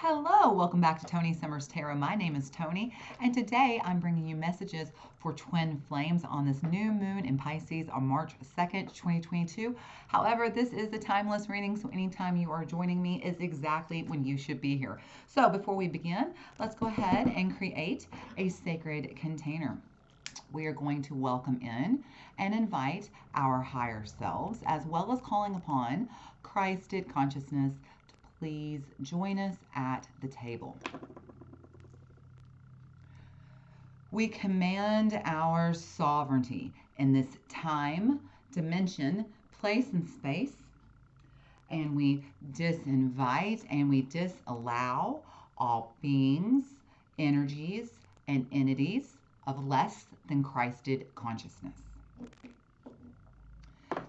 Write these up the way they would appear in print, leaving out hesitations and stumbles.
Hello, welcome back to Toni Summers Tarot. My name is Toni, and today I'm bringing you messages for twin flames on this new moon in Pisces on March 2nd, 2022. However, this is a timeless reading, so anytime you are joining me is exactly when you should be here. So before we begin, let's go ahead and create a sacred container. We are going to welcome in and invite our higher selves, as well as calling upon Christed consciousness. Please join us at the table. We command our sovereignty in this time, dimension, place, and space, and we disinvite and we disallow all beings, energies, and entities of less than Christed consciousness.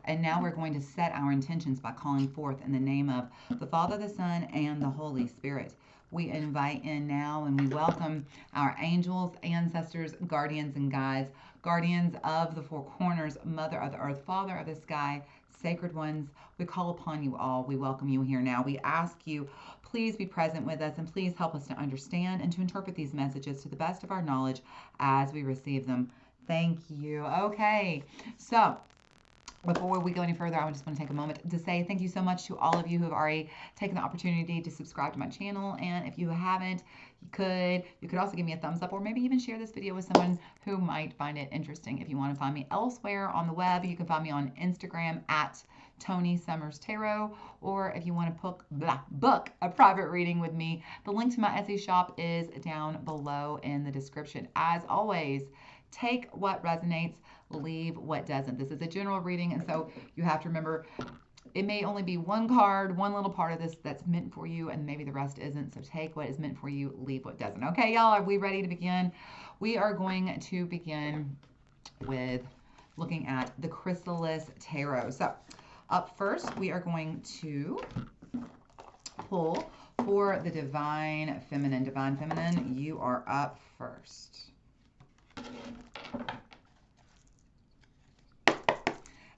And now we're going to set our intentions by calling forth in the name of the Father, the Son, and the Holy Spirit. We invite in now and we welcome our angels, ancestors, guardians, and guides, guardians of the four corners, Mother of the earth, Father of the sky, sacred ones. We call upon you all. We welcome you here now. We ask you, please be present with us and please help us to understand and to interpret these messages to the best of our knowledge as we receive them. Thank you. Okay, so before we go any further, I just want to take a moment to say thank you so much to all of you who have already taken the opportunity to subscribe to my channel. And if you haven't, you could also give me a thumbs up or maybe even share this video with someone who might find it interesting. If you want to find me elsewhere on the web, you can find me on Instagram at Toni Summers Tarot, or if you want to book a private reading with me, the link to my Etsy shop is down below in the description. As always, take what resonates, leave what doesn't. This is a general reading, and so you have to remember it may only be one card, one little part of this that's meant for you, and maybe the rest isn't. So take what is meant for you, leave what doesn't. Okay, y'all, are we ready to begin? We are going to begin with looking at the Chrysalis Tarot. So up first, we are going to pull for the Divine Feminine. Divine Feminine, you are up first.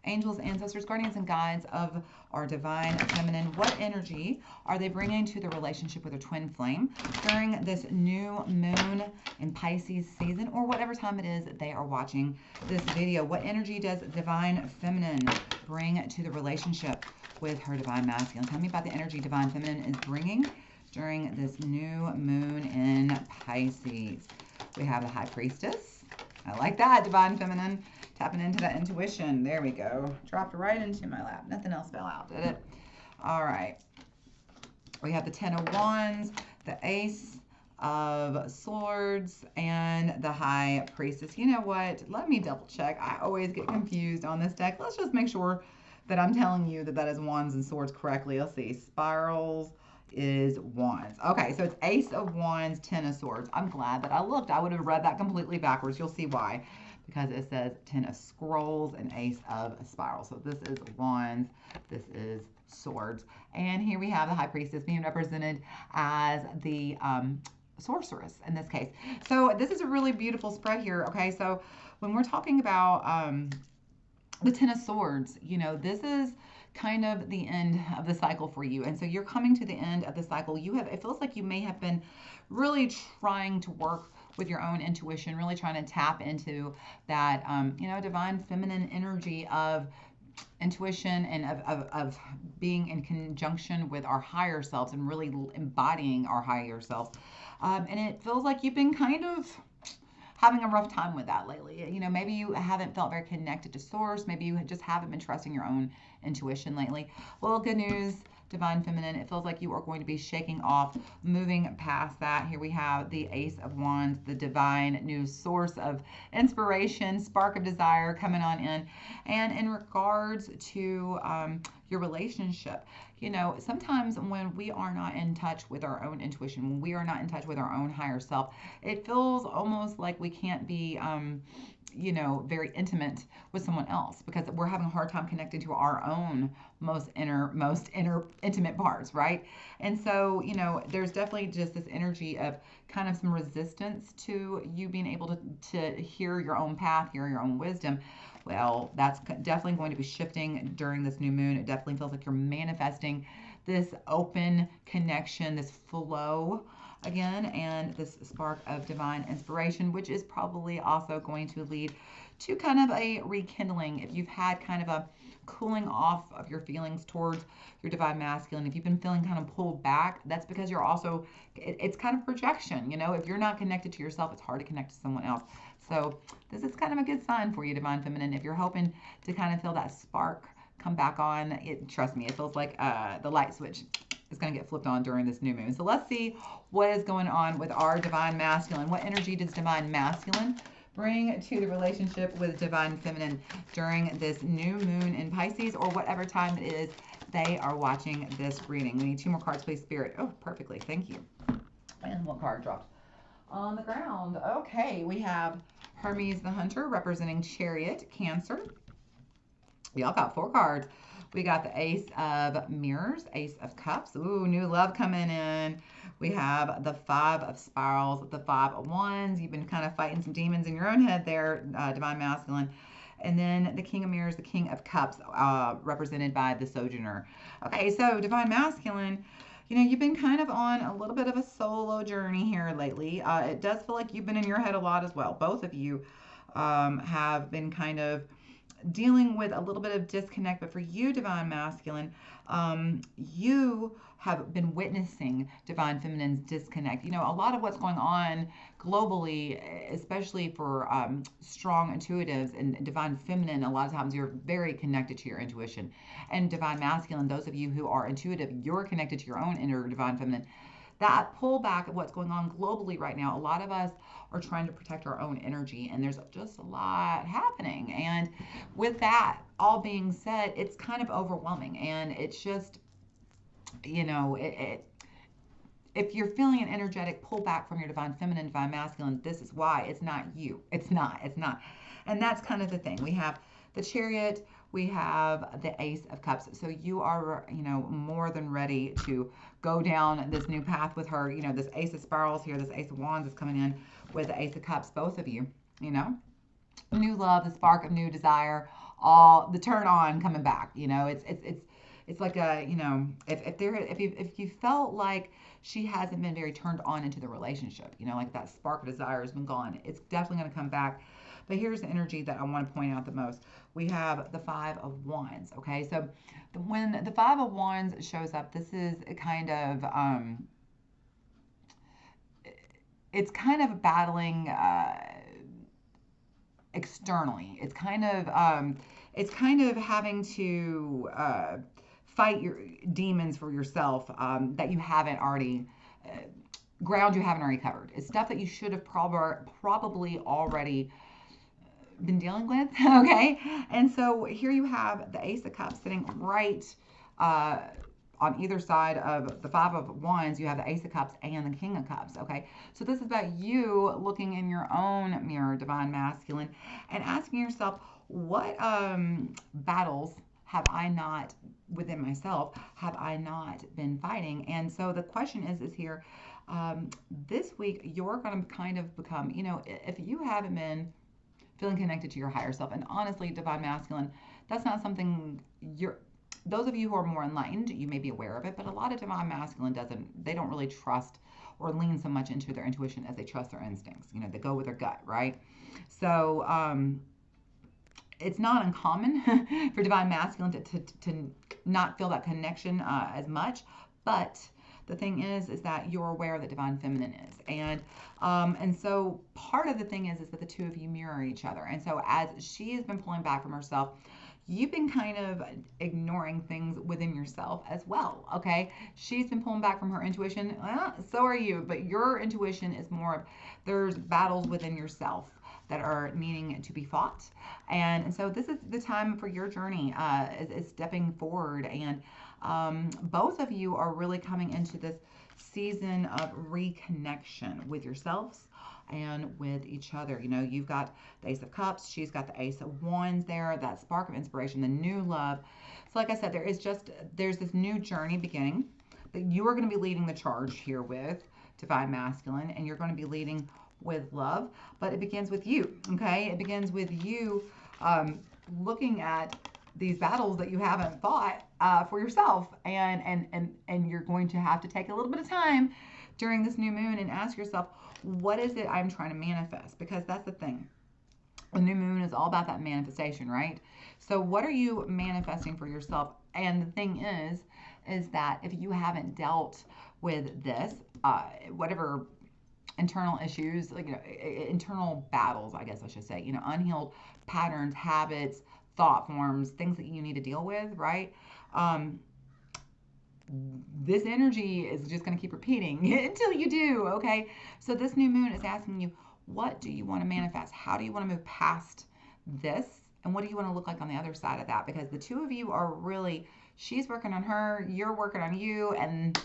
Angels, ancestors, guardians, and guides of our Divine Feminine, what energy are they bringing to the relationship with their twin flame during this new moon in Pisces season, or whatever time it is that they are watching this video? What energy does Divine Feminine bring to the relationship with her Divine Masculine? Tell me about the energy Divine Feminine is bringing during this new moon in Pisces. We have the High Priestess. I like that, Divine Feminine. Tapping into that intuition. There we go. Dropped right into my lap. Nothing else fell out, did it? All right. We have the Ten of Wands, the Ace of Swords, and the High Priestess. You know what? Let me double check. I always get confused on this deck. Let's just make sure that I'm telling you that that is Wands and Swords correctly. Let's see. Spirals is Wands. Okay, so it's Ace of Wands, Ten of Swords. I'm glad that I looked. I would have read that completely backwards. You'll see why. Because it says Ten of Scrolls and Ace of Spirals. So this is Wands, this is Swords. And here we have the High Priestess being represented as the sorceress in this case. So this is a really beautiful spread here. Okay, so when we're talking about the Ten of Swords, you know, this is kind of the end of the cycle for you. And so you're coming to the end of the cycle. It feels like you may have been really trying to work with your own intuition, really trying to tap into that, you know, Divine Feminine energy of intuition and of being in conjunction with our higher selves and really embodying our higher selves. And it feels like you've been kind of having a rough time with that lately. You know, maybe you haven't felt very connected to source. Maybe you just haven't been trusting your own intuition lately. Well, good news, Divine Feminine, it feels like you are going to be shaking off, moving past that. Here we have the Ace of Wands, the divine new source of inspiration, spark of desire coming on in. And in regards to your relationship, you know, sometimes when we are not in touch with our own intuition, when we are not in touch with our own higher self, it feels almost like we can't be you know, very intimate with someone else because we're having a hard time connecting to our own most inner intimate parts, right? And so, you know, there's definitely just this energy of kind of some resistance to you being able to hear your own path, hear your own wisdom. Well, that's definitely going to be shifting during this new moon. It definitely feels like you're manifesting this open connection, this flow again, and this spark of divine inspiration, which is probably also going to lead to kind of a rekindling. If you've had kind of a cooling off of your feelings towards your divine masculine, if you've been feeling kind of pulled back, that's because you're also, it's kind of projection. You know, if you're not connected to yourself, it's hard to connect to someone else. So this is kind of a good sign for you, divine feminine. If you're hoping to kind of feel that spark come back on, trust me, it feels like the light switch is going to get flipped on during this new moon. So let's see what is going on with our divine masculine. What energy does divine masculine bring to the relationship with divine feminine during this new moon in Pisces, or whatever time it is they are watching this reading? We need 2 more cards, please, Spirit. Oh, perfectly. Thank you. And what card dropped on the ground? Okay, we have Hermes the Hunter representing Chariot, Cancer. We all got 4 cards. We got the Ace of Mirrors, Ace of Cups. Ooh, new love coming in. We have the 5 of Spirals, the 5 of Wands. You've been kind of fighting some demons in your own head there, divine masculine. And then the King of Mirrors, the King of Cups, represented by the Sojourner. Okay, so divine masculine, you know, you've been kind of on a little bit of a solo journey here lately. It does feel like you've been in your head a lot as well. Both of you have been kind of dealing with a little bit of disconnect, but for you, divine masculine, you have been witnessing divine feminine's disconnect. You know, a lot of what's going on globally, especially for strong intuitives and divine feminine, a lot of times you're very connected to your intuition. And divine masculine, those of you who are intuitive, you're connected to your own inner divine feminine. That pullback of what's going on globally right now, a lot of us are trying to protect our own energy, and there's just a lot happening. And with that all being said, it's kind of overwhelming, and it's just, you know, if you're feeling an energetic pullback from your divine feminine, divine masculine, this is why. It's not you. It's not. And that's kind of the thing. We have the Chariot, we have the Ace of Cups. So you are, you know, more than ready to go down this new path with her. You know, this Ace of Spirals here, this Ace of Wands is coming in with the Ace of Cups, both of you, you know. New love, the spark of new desire, all the turn on coming back. You know, it's like a, you know, if you felt like she hasn't been very turned on into the relationship, you know, like that spark of desire has been gone, it's definitely going to come back. But here's the energy that I want to point out the most. We have the 5 of Wands. Okay, so when the 5 of Wands shows up, this is a kind of it's kind of battling externally. It's kind of having to fight your demons for yourself that you haven't already ground you haven't already covered. It's stuff that you should have probably already been dealing with. Okay, and so here you have the Ace of Cups sitting right on either side of the 5 of Wands. You have the Ace of Cups and the King of Cups. Okay, so this is about you looking in your own mirror, divine masculine, and asking yourself, what battles have I not, within myself, have I not been fighting? And so the question is here, this week, you're going to kind of become, you know, if you haven't been feeling connected to your higher self, and honestly, divine masculine, that's not something those of you who are more enlightened, you may be aware of it, but a lot of divine masculine they don't really trust or lean so much into their intuition as they trust their instincts. You know, they go with their gut, right? So, it's not uncommon for divine masculine to not feel that connection as much, but the thing is that you're aware that divine feminine is, and so part of the thing is that the two of you mirror each other. And so as she has been pulling back from herself, you've been kind of ignoring things within yourself as well. Okay, she's been pulling back from her intuition. Well, so are you, but your intuition is more of, there's battles within yourself that are needing to be fought. And so this is the time for your journey is stepping forward. And both of you are really coming into this season of reconnection with yourselves and with each other. You know, you've got the Ace of Cups, she's got the Ace of Wands there, that spark of inspiration, the new love. So like I said, there's this new journey beginning that you are going to be leading the charge here with, divine masculine, and you're going to be leading with love, but it begins with you. Okay, it begins with you looking at these battles that you haven't fought for yourself, and you're going to have to take a little bit of time during this new moon and ask yourself, what is it I'm trying to manifest? Because that's the thing. The new moon is all about that manifestation, right? So what are you manifesting for yourself? And the thing is that if you haven't dealt with this, whatever internal issues, like, internal battles, I guess I should say, unhealed patterns, habits, thought forms, things that you need to deal with, right? This energy is just going to keep repeating until you do, okay? So this new moon is asking you, what do you want to manifest? How do you want to move past this? And what do you want to look like on the other side of that? Because the two of you are really, she's working on her, you're working on you, and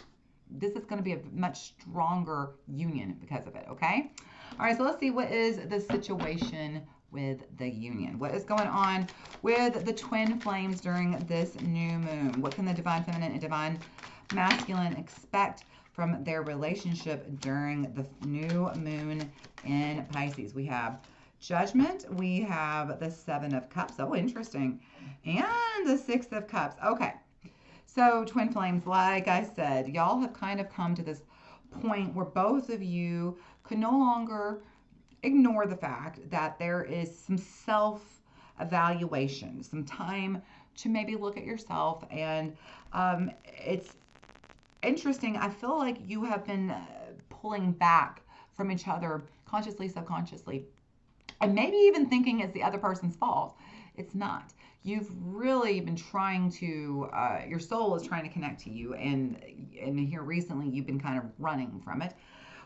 this is going to be a much stronger union because of it, okay? All right, so let's see, what is the situation with the union? What is going on with the twin flames during this new moon? What can the divine feminine and divine masculine expect from their relationship during the new moon in Pisces? We have Judgment, we have the Seven of Cups, oh interesting, and the Six of Cups. Okay, so twin flames, like I said, y'all have kind of come to this point where both of you could no longer ignore the fact that there is some self-evaluation, some time to maybe look at yourself. And it's interesting. I feel like you have been pulling back from each other consciously, subconsciously, and maybe even thinking it's the other person's fault. It's not. You've really been trying to, your soul is trying to connect to you, and here recently you've been kind of running from it.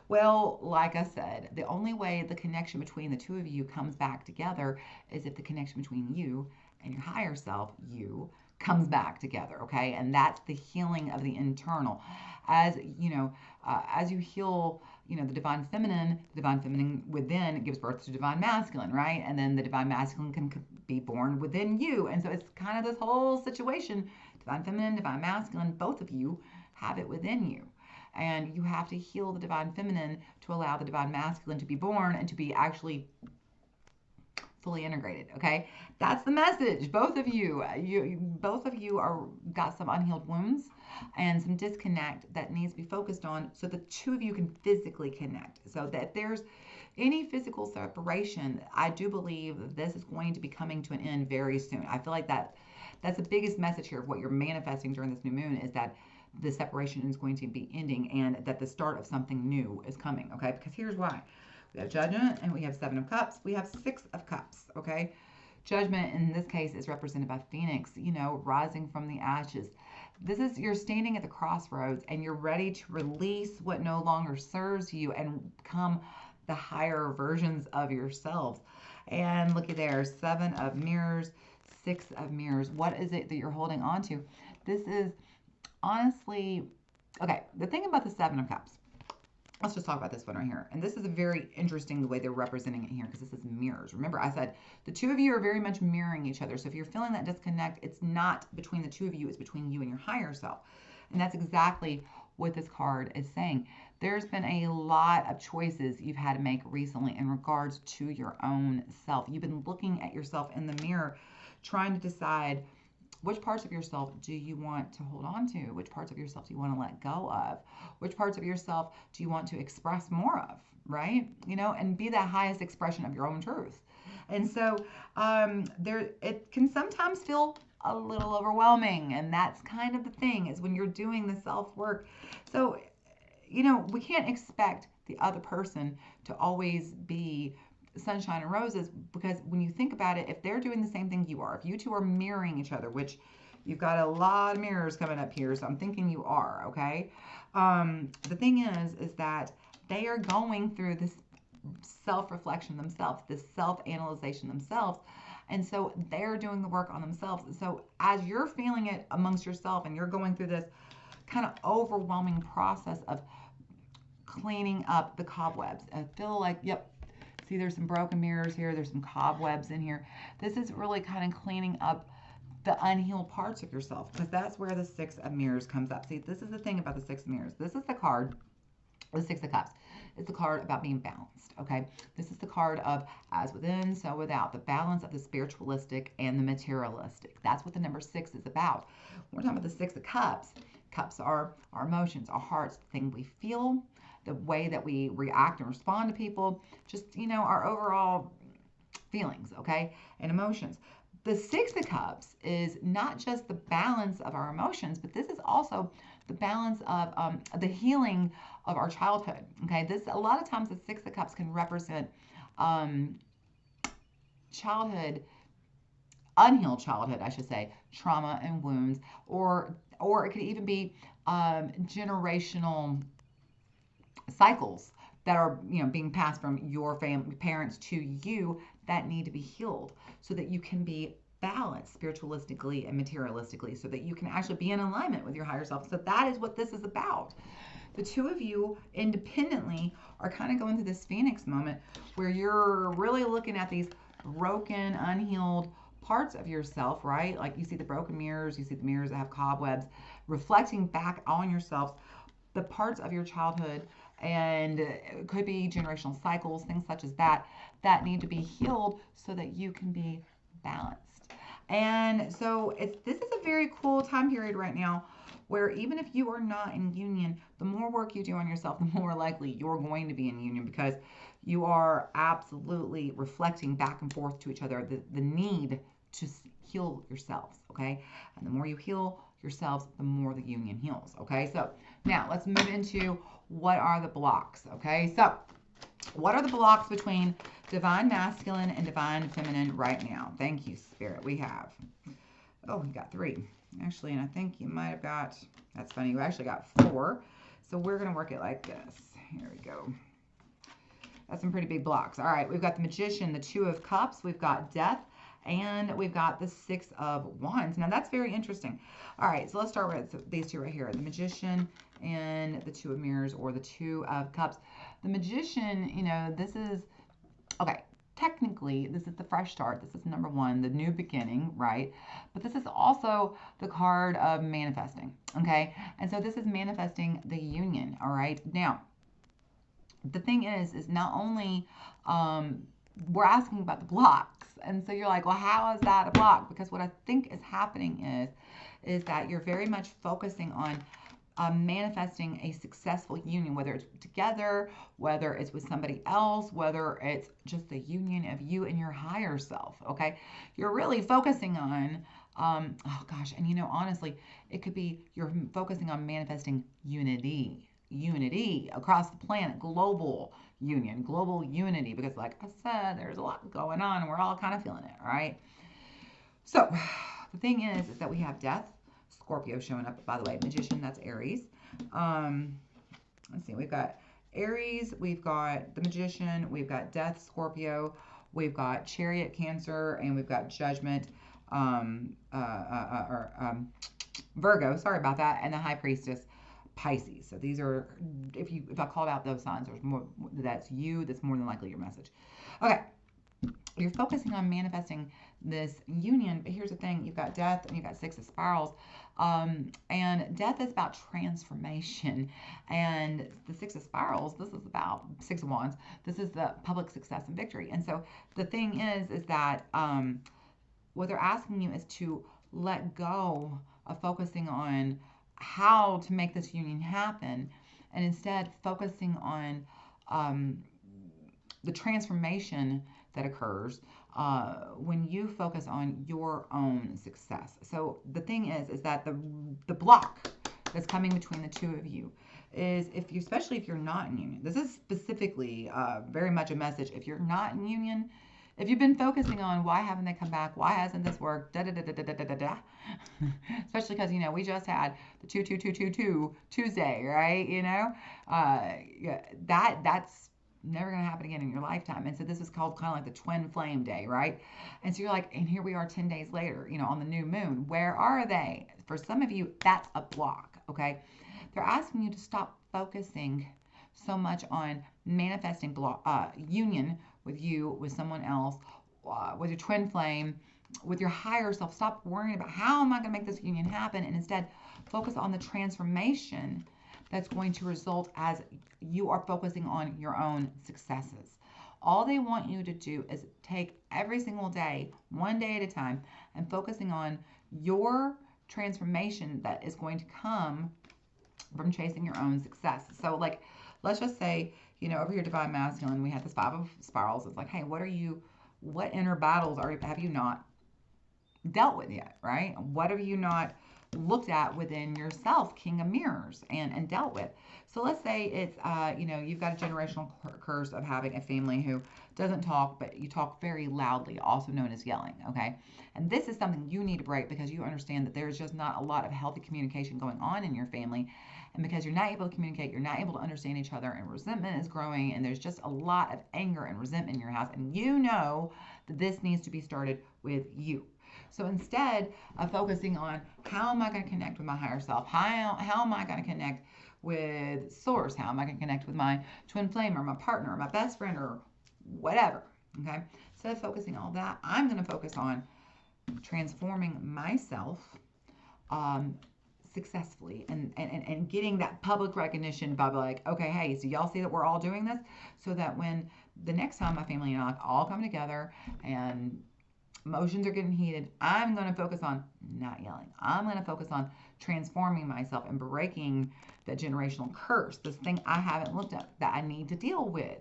Well, like I said, the only way the connection between the two of you comes back together is if the connection between you and your higher self, you, comes back together, okay? And that's the healing of the internal. As you heal, the divine feminine within gives birth to divine masculine, right? And then the divine masculine can be born within you. And so it's kind of this whole situation, divine feminine, divine masculine, both of you have it within you. And you have to heal the divine feminine to allow the divine masculine to be born and to be actually fully integrated, okay? That's the message. Both of you are got some unhealed wounds and some disconnect that needs to be focused on, so the two of you can physically connect. So that if there's any physical separation, I do believe this is going to be coming to an end very soon. I feel like that's the biggest message here of what you're manifesting during this new moon, is that the separation is going to be ending and that the start of something new is coming, okay? Because here's why. We have Judgment and we have Seven of Cups. We have Six of Cups, okay? Judgment in this case is represented by Phoenix, rising from the ashes. This is, you're standing at the crossroads and you're ready to release what no longer serves you and become the higher versions of yourselves. And looky there, Seven of Mirrors, Six of Mirrors. What is it that you're holding on to? This is honestly, okay, the thing about the Seven of Cups, let's just talk about this one right here. And this is a very interesting the way they're representing it here, because this is mirrors. Remember, I said the two of you are very much mirroring each other. So if you're feeling that disconnect, it's not between the two of you, it's between you and your higher self. And that's exactly what this card is saying. There's been a lot of choices you've had to make recently in regards to your own self. You've been looking at yourself in the mirror, trying to decide which parts of yourself do you want to hold on to? Which parts of yourself do you want to let go of? Which parts of yourself do you want to express more of, right? And be that highest expression of your own truth. And so it can sometimes feel a little overwhelming. And that's kind of the thing, is when you're doing the self-work. So, we can't expect the other person to always be sunshine and roses, because when you think about it, if they're doing the same thing you are, if you two are mirroring each other, which you've got a lot of mirrors coming up here, so I'm thinking you are, okay? The thing is that they are going through this self-reflection themselves, this self-analyzation themselves, and so they're doing the work on themselves. So as you're feeling it amongst yourself and you're going through this kind of overwhelming process of cleaning up the cobwebs, I feel like, yep, see, there's some broken mirrors here. There's some cobwebs in here. This is really kind of cleaning up the unhealed parts of yourself, because that's where the Six of Mirrors comes up. See, this is the thing about the Six of Mirrors. This is the card, the Six of Cups. is the card about being balanced, okay? This is the card of as within, so without, the balance of the spiritualistic and the materialistic. That's what the number 6 is about. When we're talking about the 6 of Cups, cups are our emotions, our hearts, the thing we feel, the way that we react and respond to people, just, our overall feelings, okay, and emotions. The 6 of Cups is not just the balance of our emotions, but this is also the balance of the healing of our childhood, okay? This, a lot of times the 6 of Cups can represent childhood, unhealed childhood, I should say, trauma and wounds, or it could even be generational cycles that are being passed from your family parents to you that need to be healed so that you can be balanced spiritualistically and materialistically, so that you can actually be in alignment with your higher self. So that is what this is about. The two of you independently are kind of going through this Phoenix moment where you're really looking at these broken, unhealed parts of yourself, right? Like you see the broken mirrors, you see the mirrors that have cobwebs, reflecting back on yourself, the parts of your childhood, and it could be generational cycles, things such as that need to be healed so that you can be balanced. And so this is a very cool time period right now where even if you are not in union, the more work you do on yourself, the more likely you're going to be in union, because you are absolutely reflecting back and forth to each other the need to heal yourselves, okay? And the more you heal yourselves, the more the union heals, okay? So now let's move into what are the blocks, okay? So what are the blocks between divine masculine and divine feminine right now? Thank you, Spirit. We got 3. Actually, and I think you might have got, that's funny, you actually got 4. So we're going to work it like this. Here we go. That's some pretty big blocks. All right, we've got the Magician, the 2 of Cups, we've got Death, and we've got the 6 of Wands. Now, that's very interesting. All right, so let's start with these 2 right here, the Magician and the 2 of Mirrors, or the 2 of Cups. The Magician, this is, okay, technically, this is the fresh start. This is number 1, the new beginning, right? But this is also the card of manifesting, okay? And so this is manifesting the union, all right? Now, the thing is not only we're asking about the blocks, and so you're like, well, how is that a block? Because what I think is happening is that you're very much focusing on manifesting a successful union, whether it's together, whether it's with somebody else, whether it's just the union of you and your higher self, okay? You're really focusing on, oh gosh, and honestly, it could be you're focusing on manifesting unity across the planet, global union, global unity, because like I said, there's a lot going on and we're all kind of feeling it, right? So the thing is that we have Death, Scorpio showing up, by the way. Magician, that's Aries. Let's see, we've got Aries, we've got the Magician, we've got Death, Scorpio, we've got Chariot, Cancer, and we've got Judgment, Virgo, sorry about that, and the High Priestess, Pisces. So these are, if I called out those signs, there's more, that's more than likely your message. Okay. You're focusing on manifesting this union, but here's the thing: you've got Death and you've got 6 of Spirals, and Death is about transformation, and the 6 of Spirals, this is about 6 of Wands. This is the public success and victory. And so the thing is that what they're asking you is to let go of focusing on how to make this union happen, and instead focusing on the transformation that occurs when you focus on your own success. So the thing is that the block that's coming between the 2 of you is, especially if you're not in union. This is specifically very much a message. If you're not in union, if you've been focusing on why haven't they come back, why hasn't this worked, especially because we just had the 2 Tuesday, right? That's never going to happen again in your lifetime. And so this is called kind of like the twin flame day, right? And so you're like, and here we are 10 days later, on the new moon. Where are they? For some of you, that's a block, okay? They're asking you to stop focusing so much on manifesting union with you, with someone else, with your twin flame, with your higher self. Stop worrying about how am I going to make this union happen, and instead focus on the transformation that's going to result as you are focusing on your own successes. All they want you to do is take every single day, one day at a time, and focusing on your transformation that is going to come from chasing your own success. So, like, let's just say, over your divine masculine, we had this 5 of spirals. It's like, hey, what inner battles have you not dealt with yet, right? What have you not looked at within yourself, King of Mirrors, and dealt with? So let's say it's, you've got a generational curse of having a family who doesn't talk, but you talk very loudly, also known as yelling, okay? And this is something you need to break because you understand that there's just not a lot of healthy communication going on in your family. And because you're not able to communicate, you're not able to understand each other, and resentment is growing, and there's just a lot of anger and resentment in your house. And you know that this needs to be started with you. So instead of focusing on how am I going to connect with my higher self, how am I going to connect with source, how am I going to connect with my twin flame or my partner or my best friend or whatever, okay? Instead of focusing on all that, I'm going to focus on transforming myself successfully and getting that public recognition by like, okay, hey, so y'all see that we're all doing this? So that when the next time my family and I all come together and emotions are getting heated, I'm going to focus on not yelling. I'm going to focus on transforming myself and breaking that generational curse, this thing I haven't looked at that I need to deal with.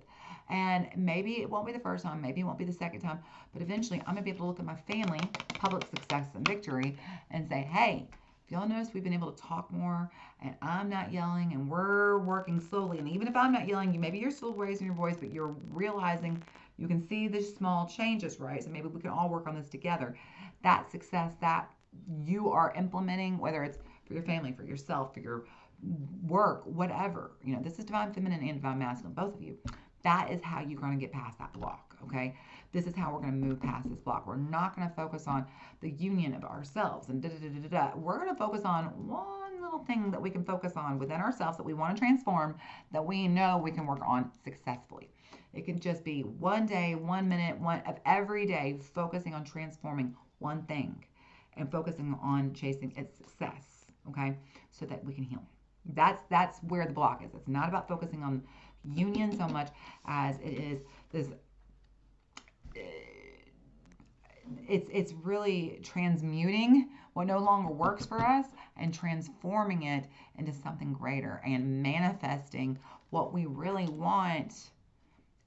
And maybe it won't be the first time, maybe it won't be the second time, but eventually I'm going to be able to look at my family, public success and victory, and say, hey, if y'all notice, we've been able to talk more, and I'm not yelling, and we're working slowly. And even if I'm not yelling, maybe you're still raising your voice, but you're realizing you can see the small changes, right? So maybe we can all work on this together. That success that you are implementing, whether it's for your family, for yourself, for your work, whatever. This is divine feminine and divine masculine, both of you. That is how you're going to get past that block, okay? This is how we're going to move past this block. We're not going to focus on the union of ourselves and da-da-da-da-da. We're going to focus on one little thing that we can focus on within ourselves that we want to transform, that we know we can work on successfully. It can just be one day, 1 minute, one of every day, focusing on transforming one thing and focusing on chasing its success, okay? So that we can heal. That's where the block is. It's not about focusing on union so much as it is this. It's really transmuting what no longer works for us and transforming it into something greater and manifesting what we really want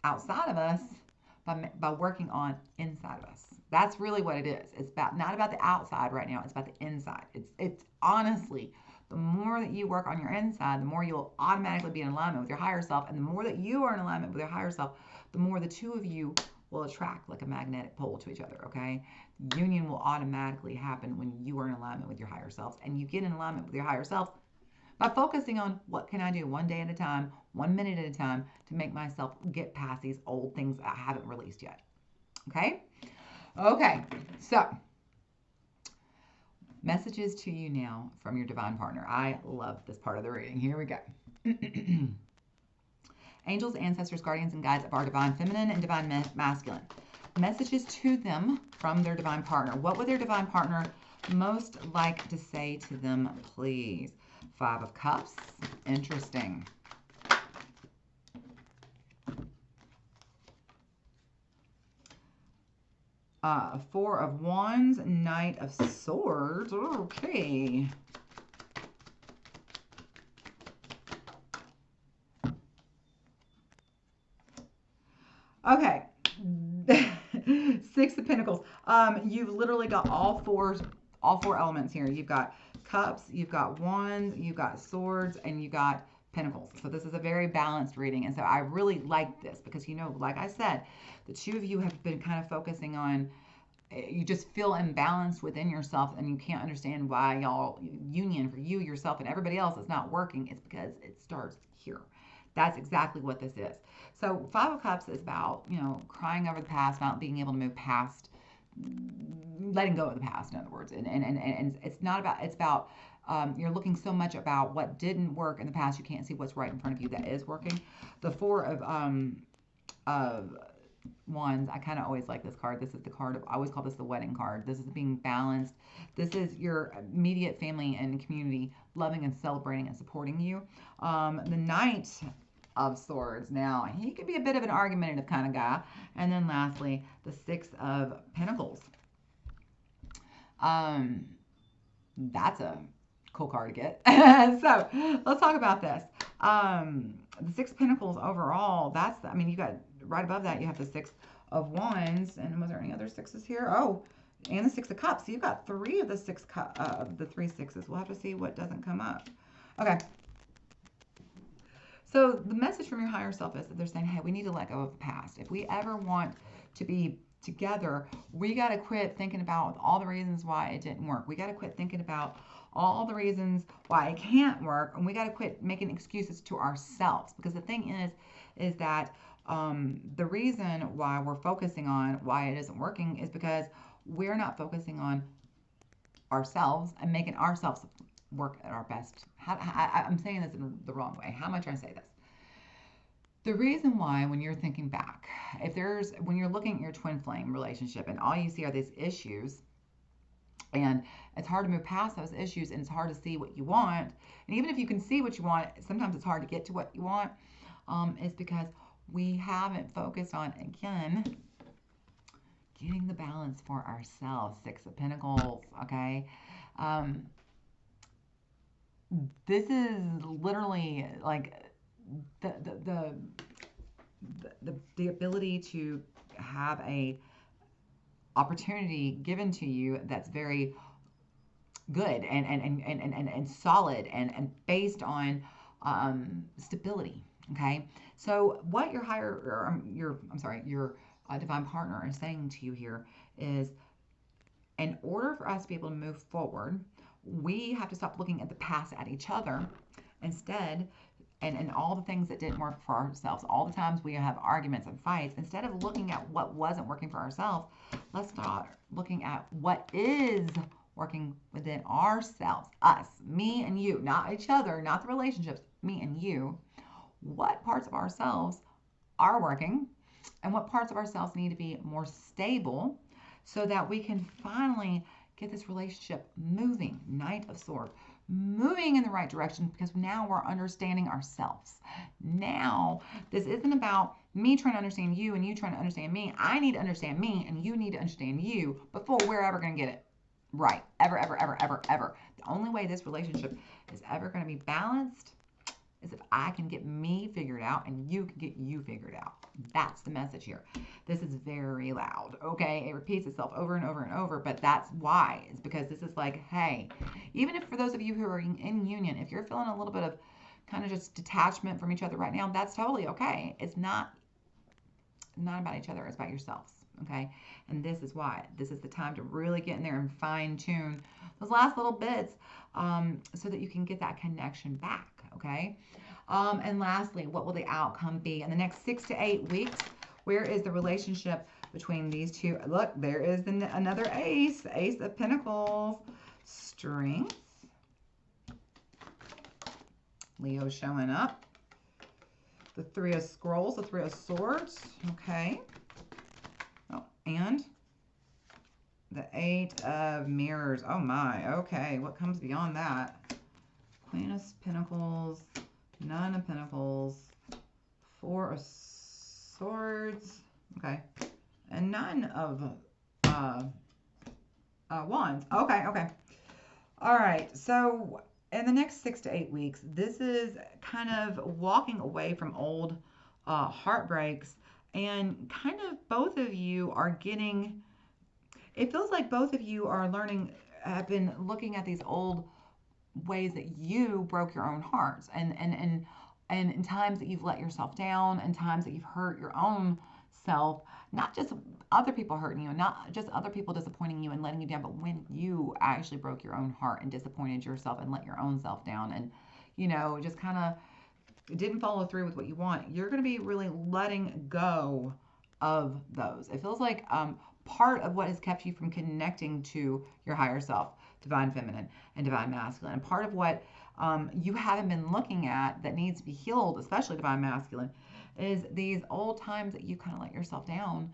outside of us by working on inside of us. That's really what it is. It's not about the outside right now. It's about the inside. It's honestly, the more that you work on your inside, the more you'll automatically be in alignment with your higher self. And the more that you are in alignment with your higher self, the more the two of you will attract like a magnetic pole to each other, okay? Union will automatically happen when you are in alignment with your higher self. And you get in alignment with your higher self by focusing on what can I do one day at a time, 1 minute at a time to make myself get past these old things I haven't released yet, okay? Okay, so messages to you now from your divine partner. I love this part of the reading. Here we go. Angels, ancestors, guardians, and guides of our divine feminine and divine masculine. Messages to them from their divine partner. What would their divine partner most like to say to them, please? 5 of Cups. Interesting. Four of Wands, Knight of Swords. Okay. Okay. 6 of Pentacles. You've literally got all four elements here. You've got Cups, you've got Wands, you've got Swords, and you got Pentacles. So this is a very balanced reading. And so I really like this because, like I said, the two of you have been kind of focusing on, you just feel imbalanced within yourself and you can't understand why y'all union for you, yourself, and everybody else is not working. It's because it starts here. That's exactly what this is. So 5 of Cups is about, crying over the past, not being able to move past, letting go of the past, in other words. And it's not about, it's about, you're looking so much about what didn't work in the past, you can't see what's right in front of you that is working. The 4 of Wands, I kind of always like this card. This is the card of, I always call this the wedding card. This is being balanced. This is your immediate family and community loving and celebrating and supporting you. The Knight of Swords. Now, he could be a bit of an argumentative kind of guy. And then lastly, the Six of Pentacles. That's a cool card to get. So let's talk about this. The Six of Pentacles overall, I mean, you got right above that, you have the Six of Wands. And was there any other sixes here? Oh, and the Six of Cups. So you've got three of the the three sixes. We'll have to see what doesn't come up. Okay. So the message from your higher self is that they're saying, hey, we need to let go of the past. If we ever want to be together, we got to quit thinking about all the reasons why it didn't work. We got to quit thinking about all the reasons why it can't work, and we got to quit making excuses to ourselves. Because the thing is that the reason why we're focusing on why it isn't working is because we're not focusing on ourselves and making ourselves work at our best. I'm saying this in the wrong way. How am I trying to say this? The reason why, when you're thinking back, when you're looking at your twin flame relationship and all you see are these issues, and it's hard to move past those issues, and it's hard to see what you want, and even if you can see what you want, sometimes it's hard to get to what you want, is because we haven't focused on, again, getting the balance for ourselves. Six of Pentacles, okay? This is literally like the ability to have a opportunity given to you that's very good and solid and based on stability. Okay, so what your your divine partner is saying to you here is, in order for us to be able to move forward, we have to stop looking at the past, at each other instead, and all the things that didn't work for ourselves, all the times we have arguments and fights. Instead of looking at what wasn't working for ourselves, let's start looking at what is working within ourselves, us, me and you, not each other, not the relationships, me and you. What parts of ourselves are working and what parts of ourselves need to be more stable so that we can finally get this relationship moving. Knight of Swords, moving in the right direction, because now we're understanding ourselves. Now, this isn't about me trying to understand you and you trying to understand me. I need to understand me and you need to understand you before we're ever going to get it right. Ever, ever, ever, ever, ever. The only way this relationship is ever going to be balanced is if I can get me figured out and you can get you figured out. That's the message here. This is very loud, okay? It repeats itself over and over and over, but that's why. It's because this is like, hey, even if for those of you who are in union, if you're feeling a little bit of kind of just detachment from each other right now, that's totally okay. It's not about each other, it's about yourselves, okay? And this is why. This is the time to really get in there and fine tune those last little bits so that you can get that connection back, okay? And lastly, what will the outcome be in the next 6 to 8 weeks? Where is the relationship between these two? Look, there is another ace, Ace of Pentacles, Strength. Leo showing up. The Three of Scrolls, the Three of Swords, okay. Oh, and the Eight of Mirrors. Oh my, okay. What comes beyond that? Queen of Pentacles, Nine of Pentacles, Four of Swords, okay, and Nine of Wands. Okay. All right, so in the next 6 to 8 weeks, this is kind of walking away from old heartbreaks, and kind of both of you are getting, it feels like both of you are have been looking at these old ways that you broke your own hearts, and in times that you've let yourself down, and times that you've hurt your own self, not just other people hurting you, and not just other people disappointing you and letting you down, but when you actually broke your own heart and disappointed yourself and let your own self down, and just kind of didn't follow through with what you want. You're going to be really letting go of those. It feels like part of what has kept you from connecting to your higher self, divine feminine and divine masculine, and part of what you haven't been looking at that needs to be healed, especially divine masculine, is these old times that you kind of let yourself down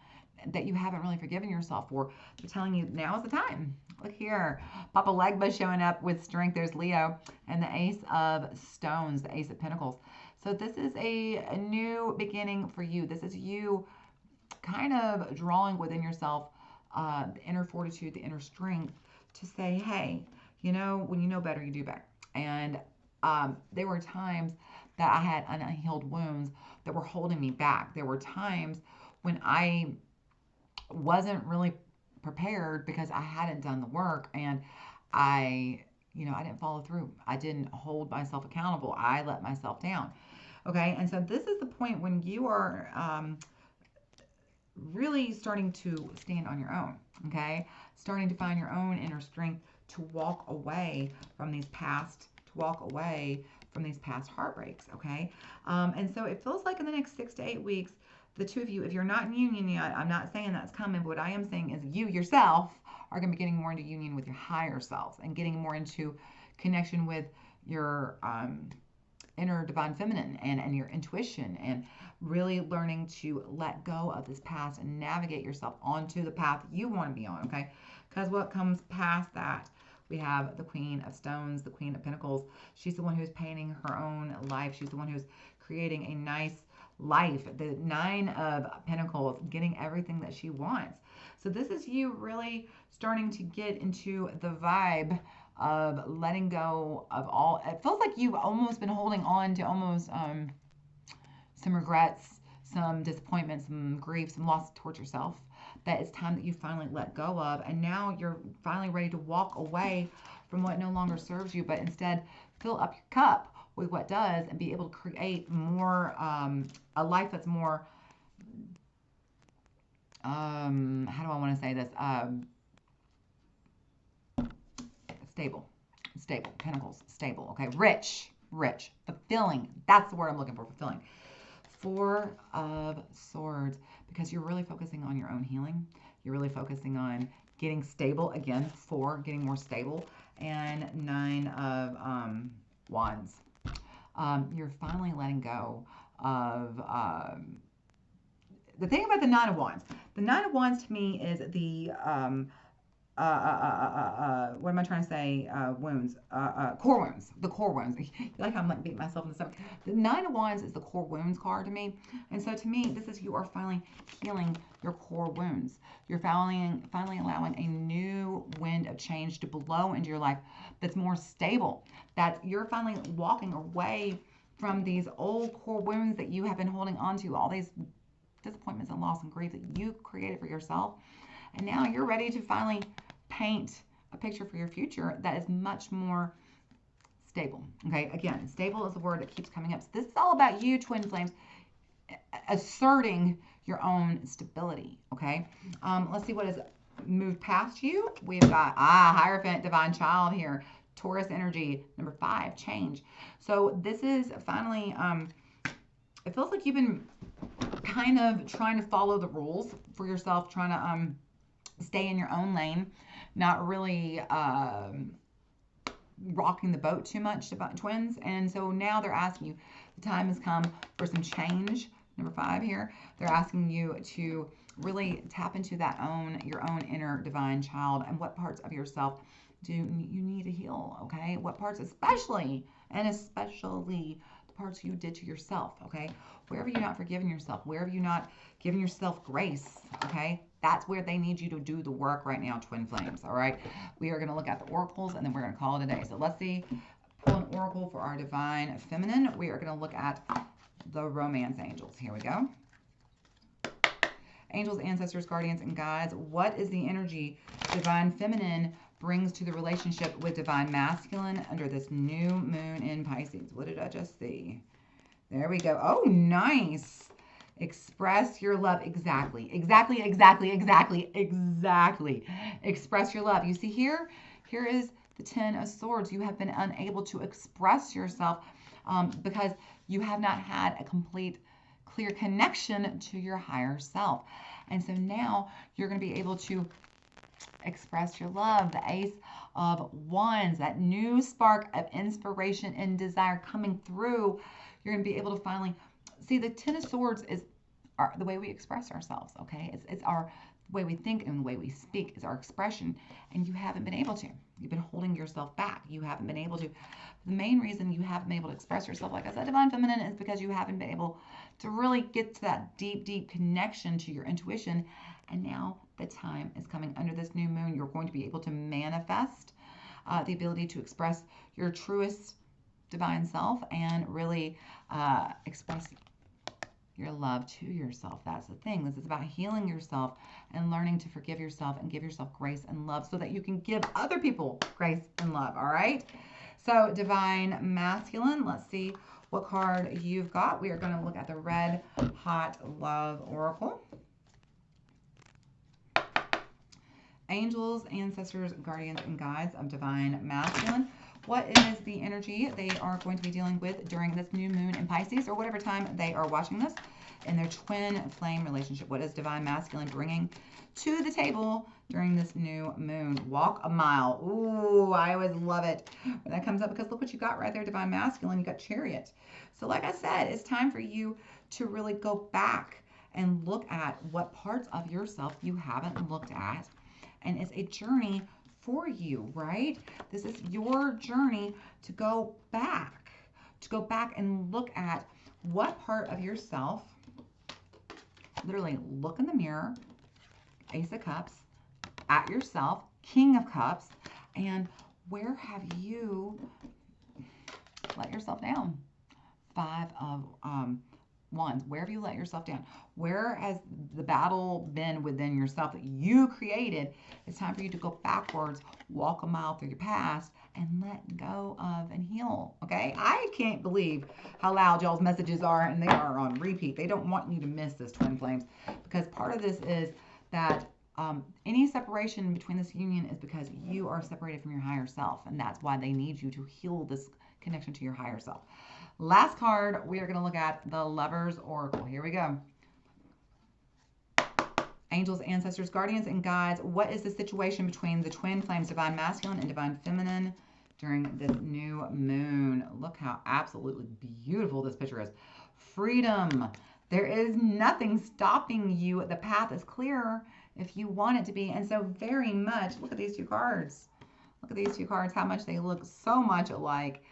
that you haven't really forgiven yourself for. They're telling you now is the time. Look here, Papa Legba showing up with strength. There's Leo and the Ace of Stones, the Ace of Pentacles. So this is a new beginning for you. This is you kind of drawing within yourself the inner fortitude, the inner strength to say, hey, you know, when you know better, you do better. And there were times that I had unhealed wounds that were holding me back. There were times when I wasn't really prepared because I hadn't done the work, and I didn't follow through. I didn't hold myself accountable. I let myself down. Okay. And so this is the point when you are really starting to stand on your own. Okay. Starting to find your own inner strength to walk away from these past, heartbreaks. Okay. And so it feels like in the next 6 to 8 weeks, the two of you, if you're not in union yet, I'm not saying that's coming, but what I am saying is you yourself are going to be getting more into union with your higher selves and getting more into connection with your inner divine feminine and your intuition, and really learning to let go of this past and navigate yourself onto the path you want to be on, okay? Because what comes past that, we have the Queen of Stones, the Queen of Pentacles. She's the one who's painting her own life. She's the one who's creating a nice life. The Nine of Pentacles, getting everything that she wants. So this is you really starting to get into the vibe of letting go of all. It feels like you've almost been holding on to almost some regrets, some disappointments, some grief, some loss towards yourself, that it's time that you finally let go of. And now you're finally ready to walk away from what no longer serves you, but instead fill up your cup with what does, and be able to create more, a life that's more, how do I want to say this? Stable. Pentacles, stable. Okay. Rich, fulfilling. That's the word I'm looking for, fulfilling. Four of Swords, because you're really focusing on your own healing. You're really focusing on getting stable. Again, getting more stable. And Nine of Wands. You're finally letting go of the thing about the Nine of Wands. The Nine of Wands to me is the what am I trying to say? Wounds, core wounds, the core wounds. Like I'm like beating myself in the stomach. The Nine of Wands is the core wounds card to me, and so to me, this is you are finally healing your core wounds. You're finally allowing a new wind of change to blow into your life that's more stable. That you're finally walking away from these old core wounds that you have been holding on to, all these disappointments and loss and grief that you created for yourself. And now you're ready to finally paint a picture for your future that is much more stable. Okay, again, stable is the word that keeps coming up. So this is all about you, twin flames, asserting your own stability. Okay, let's see what has moved past you. We've got Hierophant, divine child here, Taurus energy, number 5, change. So this is finally, it feels like you've been kind of trying to follow the rules for yourself, trying to stay in your own lane, not really rocking the boat too much, twins. And so now they're asking you, the time has come for some change. Number 5 here, they're asking you to really tap into your own inner divine child, and what parts of yourself do you need to heal, okay? What parts especially the parts you did to yourself, okay? Wherever you're not forgiving yourself, wherever you're not giving yourself grace, okay? That's where they need you to do the work right now, twin flames, all right? We are going to look at the oracles, and then we're going to call it a day. So let's see, pull an oracle for our divine feminine. We are going to look at the romance angels. Here we go. Angels, ancestors, guardians, and guides. What is the energy divine feminine brings to the relationship with divine masculine under this new moon in Pisces? What did I just see? There we go. Oh, nice. Express your love. Exactly. Express your love. You see here? Here is the 10 of Swords. You have been unable to express yourself because you have not had a complete, clear connection to your higher self. And so now you're going to be able to express your love. The Ace of Wands, that new spark of inspiration and desire coming through. You're going to be able to finally see the 10 of Swords the way we express ourselves, okay? It's our way we think and the way we speak is our expression, and you haven't been able to. You've been holding yourself back. You haven't been able to. The main reason you haven't been able to express yourself, like I said, Divine Feminine, is because you haven't been able to really get to that deep, deep connection to your intuition. And now the time is coming. Under this new moon, you're going to be able to manifest the ability to express your truest divine self and really express your love to yourself. That's the thing. This is about healing yourself and learning to forgive yourself and give yourself grace and love so that you can give other people grace and love. All right. So Divine Masculine, let's see what card you've got. We are going to look at the Red Hot Love Oracle. Angels, ancestors, guardians, and guides of Divine Masculine. What is the energy they are going to be dealing with during this new moon in Pisces, or whatever time they are watching this, in their twin flame relationship? What is Divine Masculine bringing to the table during this new moon? Walk a mile. Ooh, I always love it when that comes up, because look what you got right there, Divine Masculine. You got Chariot. So like I said, it's time for you to really go back and look at what parts of yourself you haven't looked at. And it's a journey for you, right? This is your journey to go back and look at what part of yourself, literally look in the mirror, Ace of Cups, at yourself, King of Cups, and where have you let yourself down? Five of Wands. Where have you let yourself down? Where has the battle been within yourself that you created? It's time for you to go backwards, walk a mile through your past, and let go of and heal. Okay? I can't believe how loud y'all's messages are, and they are on repeat. They don't want you to miss this, Twin Flames, because part of this is that any separation between this union is because you are separated from your higher self, and that's why they need you to heal this connection to your higher self. Last card, we are going to look at the Lover's Oracle. Here we go. Angels, ancestors, guardians, and guides. What is the situation between the twin flames, Divine Masculine and Divine Feminine, during this new moon? Look how absolutely beautiful this picture is. Freedom. There is nothing stopping you. The path is clear if you want it to be. And so very much, look at these two cards. Look at these two cards, how much they look so much alike.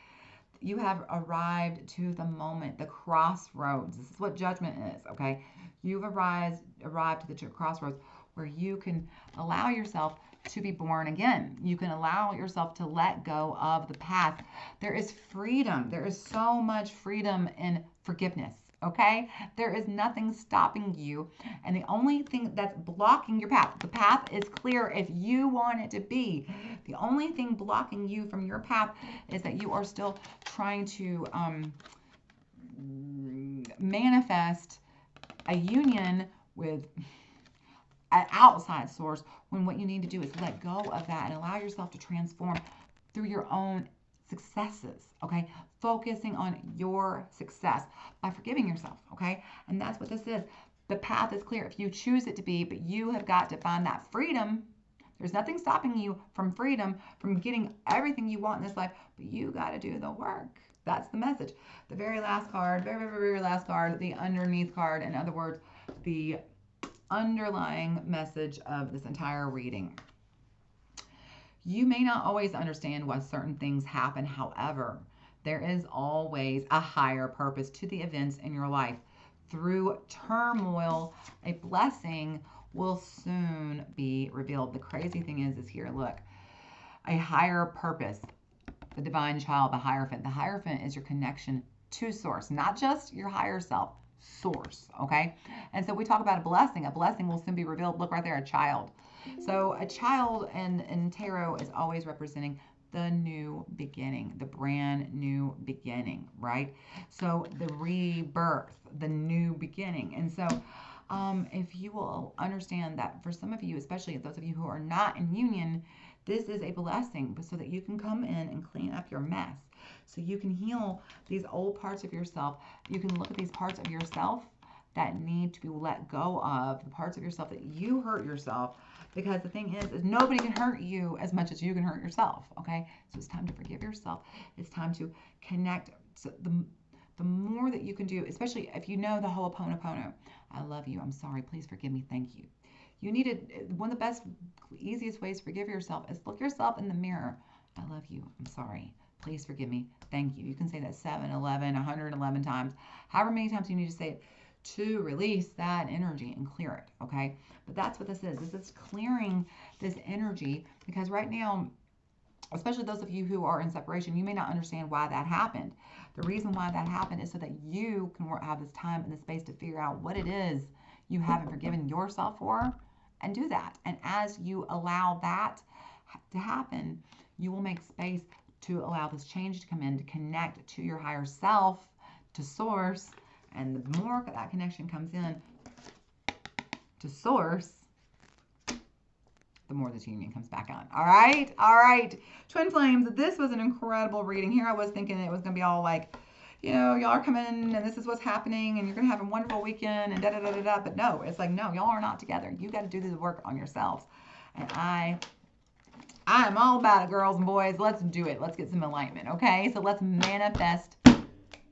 You have arrived to the moment, the crossroads. This is what judgment is, okay? You've arrived to the crossroads where you can allow yourself to be born again. You can allow yourself to let go of the past. There is freedom. There is so much freedom in forgiveness, okay? There is nothing stopping you. And the only thing that's blocking your path, the path is clear if you want it to be. The only thing blocking you from your path is that you are still trying to manifest a union with an outside source, when what you need to do is let go of that and allow yourself to transform through your own successes, okay? Focusing on your success by forgiving yourself, okay? And that's what this is. The path is clear if you choose it to be, but you have got to find that freedom. There's nothing stopping you from freedom, from getting everything you want in this life, but you got to do the work. That's the message. The very last card, very last card, the underneath card, in other words, the underlying message of this entire reading. You may not always understand why certain things happen. However, there is always a higher purpose to the events in your life. Through turmoil, a blessing will soon be revealed. The crazy thing is here, look, a higher purpose, the divine child, the Hierophant. The Hierophant is your connection to source, not just your higher self, source, okay? And so we talk about a blessing. A blessing will soon be revealed. Look right there, a child. So a child in tarot is always representing the new beginning, the brand new beginning, right? So the rebirth, the new beginning. And so if you will understand that for some of you, especially those of you who are not in union, this is a blessing so that you can come in and clean up your mess. So you can heal these old parts of yourself. You can look at these parts of yourself that need to be let go of, the parts of yourself that you hurt yourself. Because the thing is nobody can hurt you as much as you can hurt yourself, okay? So it's time to forgive yourself. It's time to connect. So the the more that you can do, especially if you know the Ho'oponopono, I love you, I'm sorry, please forgive me, thank you. You need to, one of the best, easiest ways to forgive yourself is look yourself in the mirror. I love you, I'm sorry, please forgive me, thank you. You can say that 7, 11, 111 times, however many times you need to say it to release that energy and clear it, okay? But that's what this is. This is clearing this energy, because right now, especially those of you who are in separation, you may not understand why that happened. The reason why that happened is so that you can have this time and the space to figure out what it is you haven't forgiven yourself for, and do that. And as you allow that to happen, you will make space to allow this change to come in, to connect to your higher self, to source. And the more that connection comes in to source, the more this union comes back on. All right? All right. Twin Flames, this was an incredible reading. Here I was thinking it was going to be all like, you know, y'all are coming and this is what's happening and you're going to have a wonderful weekend and da-da-da-da-da. But no, it's like, no, y'all are not together. You got to do the work on yourselves. And I am all about it, girls and boys. Let's do it. Let's get some enlightenment, okay? So let's manifest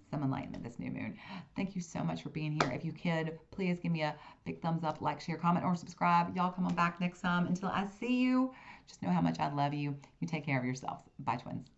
some enlightenment this new moon. Thank you so much for being here. If you could, please give me a big thumbs up, like, share, comment, or subscribe. Y'all come on back next time. Until I see you, just know how much I love you. You take care of yourselves. Bye, twins.